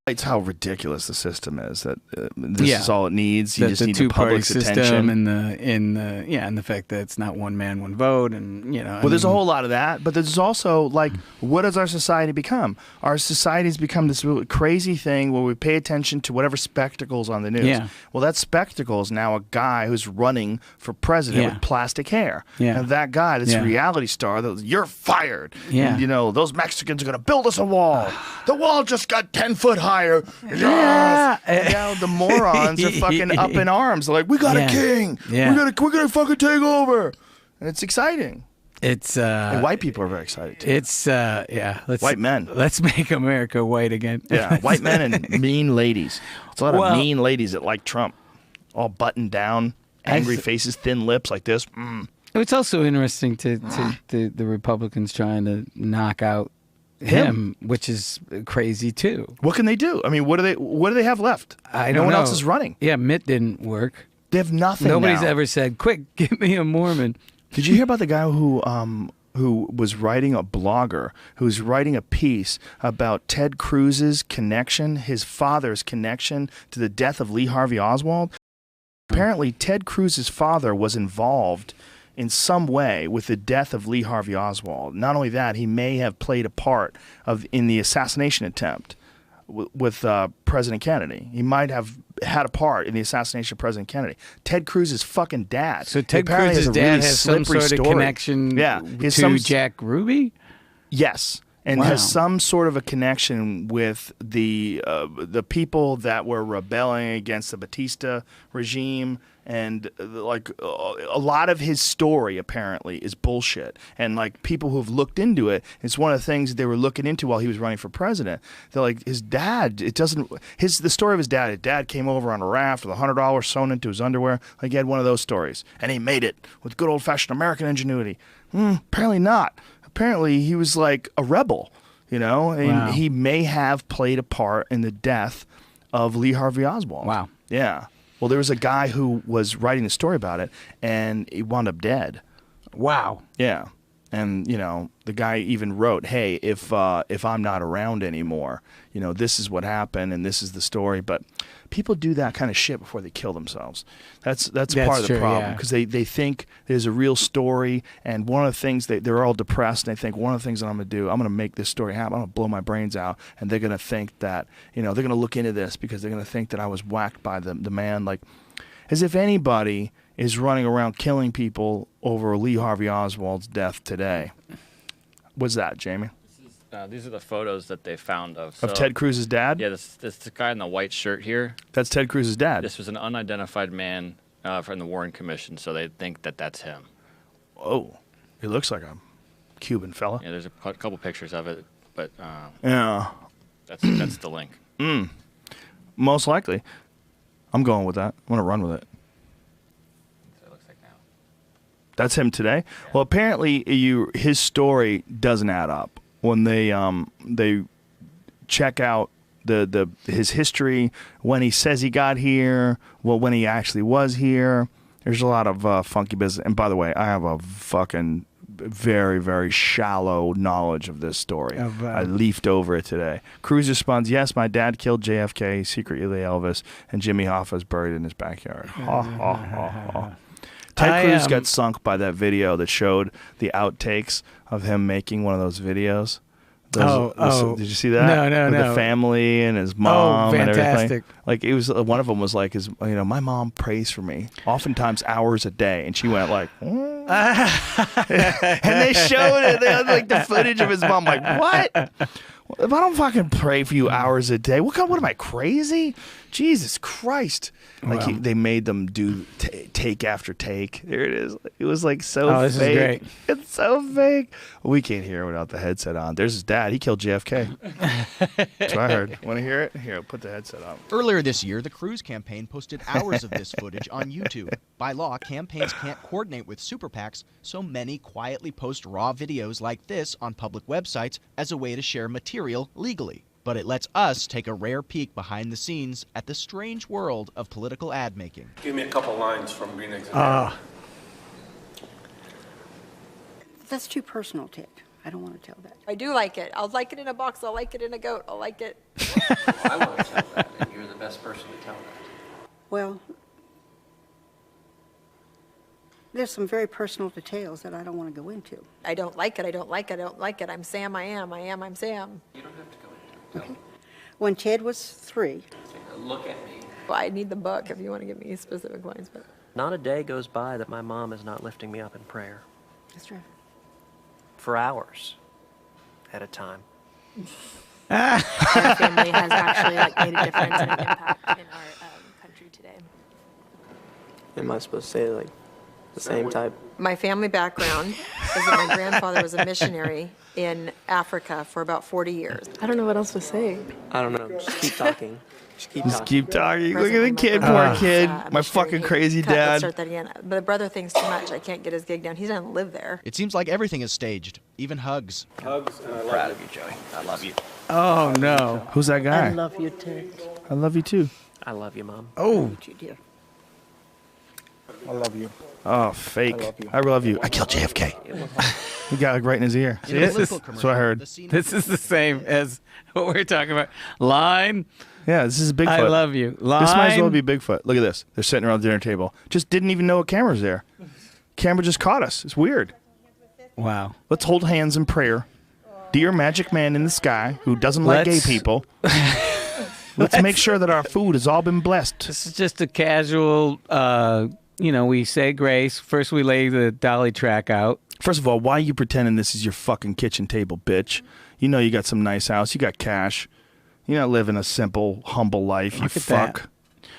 It's how ridiculous the system is. That this is all it needs. You just need the two-party public's system attention, and the fact that it's not one man, one vote, and Well, there's a whole lot of that, but there's also like, what does our society become? Our society's become this really crazy thing where we pay attention to whatever spectacle's on the news. Yeah. Well, that spectacle is now a guy who's running for president with plastic hair. Yeah. And that guy, this reality star, you're fired. Yeah. And, those Mexicans are going to build us a wall. The wall just got 10 foot higher. Yeah. And now the morons are fucking up in arms. They're like, we got a king. Yeah. We're gonna fucking take over. And it's exciting. It's and white people are very excited too. It's white men. Let's make America white again. Yeah, white men and mean ladies. It's a lot of mean ladies that like Trump, all buttoned down, angry faces, thin lips like this. It's also interesting to the Republicans trying to knock out him, which is crazy too. What can they do? I mean, what do they have left? I don't know. No one know. else is running. Yeah, Mitt didn't work. They have nothing. Nobody's now. ever said, "Quick, give me a Mormon." Did you hear about the guy who was writing a blogger who's writing a piece about Ted Cruz's connection, his father's connection to the death of Lee Harvey Oswald? Apparently, Ted Cruz's father was involved in some way with the death of Lee Harvey Oswald. Not only that, he may have played a part in the assassination attempt with President Kennedy. He might have had a part in the assassination of President Kennedy. Ted Cruz's fucking dad. So Ted Cruz's dad has some sort of connection to Jack Ruby? Yes. And has some sort of a connection with the people that were rebelling against the Batista regime, and like a lot of his story apparently is bullshit. And like people who have looked into it, it's one of the things they were looking into while he was running for president. They're like, his dad, the story of his dad. His dad came over on a raft with $100 sewn into his underwear. Like he had one of those stories, and he made it with good old fashioned American ingenuity. Apparently not. Apparently he was like a rebel, and he may have played a part in the death of Lee Harvey Oswald. Wow. Yeah. Well, there was a guy who was writing a story about it, and he wound up dead. Wow. Yeah. And, the guy even wrote, hey, if I'm not around anymore, this is what happened and this is the story. But people do that kind of shit before they kill themselves. That's part of the problem, because they think there's a real story, and one of the things, they're all depressed, and they think, one of the things that I'm going to do, I'm going to make this story happen. I'm going to blow my brains out, and they're going to think that, they're going to look into this because they're going to think that I was whacked by the man, like, as if anybody is running around killing people over Lee Harvey Oswald's death today. What's that, Jamie? These are the photos that they found of Ted Cruz's dad? Yeah, this guy in the white shirt here. That's Ted Cruz's dad. This was an unidentified man from the Warren Commission, so they think that that's him. Oh, he looks like a Cuban fella. Yeah, there's a couple pictures of it, but yeah, that's the link. Most likely. I'm going with that. I'm going to run with it. It looks like now. That's him today? Yeah. Well, apparently his story doesn't add up. When they check out his history, when he says he got here, when he actually was here, there's a lot of funky business. And by the way, I have a fucking very, very shallow knowledge of this story. I leafed over it today. Cruz responds, yes, my dad killed JFK, secretly Elvis, and Jimmy Hoffa is buried in his backyard. Ha, ha, ha, ha. Ted Cruz got sunk by that video that showed the outtakes of him making one of those videos. Did you see that? No. The family and his mom and everything. Fantastic. Like, it was, one of them was like, my mom prays for me, oftentimes hours a day, and she went like, and they showed it. They had like the footage of his mom. Like, what? If I don't fucking pray for you hours a day, what am I, crazy? Jesus Christ. Like, they made them do take after take. There it is. It was like so fake. This is great. It's so fake. We can't hear it without the headset on. There's his dad. He killed JFK. That's what I heard. Want to hear it? Here, put the headset on. Earlier this year, the Cruz campaign posted hours of this footage on YouTube. By law, campaigns can't coordinate with super PACs, so many quietly post raw videos like this on public websites as a way to share material legally. But it lets us take a rare peek behind the scenes at the strange world of political ad making. Give me a couple lines from Green Eggs and Ham. That's too personal, Ted. I don't want to tell that. I do like it. I'll like it in a box. I'll like it in a goat. I'll like it. I want There's some very personal details that I don't want to go into. I don't like it, I don't like it, I don't like it. I'm Sam, I'm Sam. You don't have to go into it. Okay. When Ted was 3, Look at me. Well, I need the book if you want to give me specific lines, but Not a day goes by that my mom is not lifting me up in prayer. that's right. For hours at a time. Our family has actually like made a difference and an impact in our country today. Am I supposed to say like the same type? my family background is that my grandfather was a missionary in Africa for about 40 years. I don't know what else to say. I don't know. Just keep talking. Just keep talking. Look at the kid, poor kid. My fucking crazy Let's dad. start that again. But the brother thinks too much. I can't get his gig down. He doesn't live there. It seems like everything is staged, even hugs. Hugs, and I love Proud of you, Joey. I love you. Oh, no. Who's that guy? I love you, Ted. I love you too. I love you, Mom. Oh. You dear. I love you. Oh, fake. I love you. I love you. I killed JFK. He got it right in his ear. See In a it? political That's what I heard. the scene- This is the same as what we're talking about. Line. Yeah, this is Bigfoot. I love you. Line. This might as well be Bigfoot. Look at this. They're sitting around the dinner table. Just didn't even know a camera's there. Camera just caught us. It's weird. Wow. Let's hold hands in prayer. Dear magic man in the sky who doesn't like gay people. Let's make sure that our food has all been blessed. This is just a casual, we say grace. First we lay the dolly track out. First of all, why are you pretending this is your fucking kitchen table, bitch? You know you got some nice house. You got cash. You're not living a simple, humble life, you Look at that. fuck.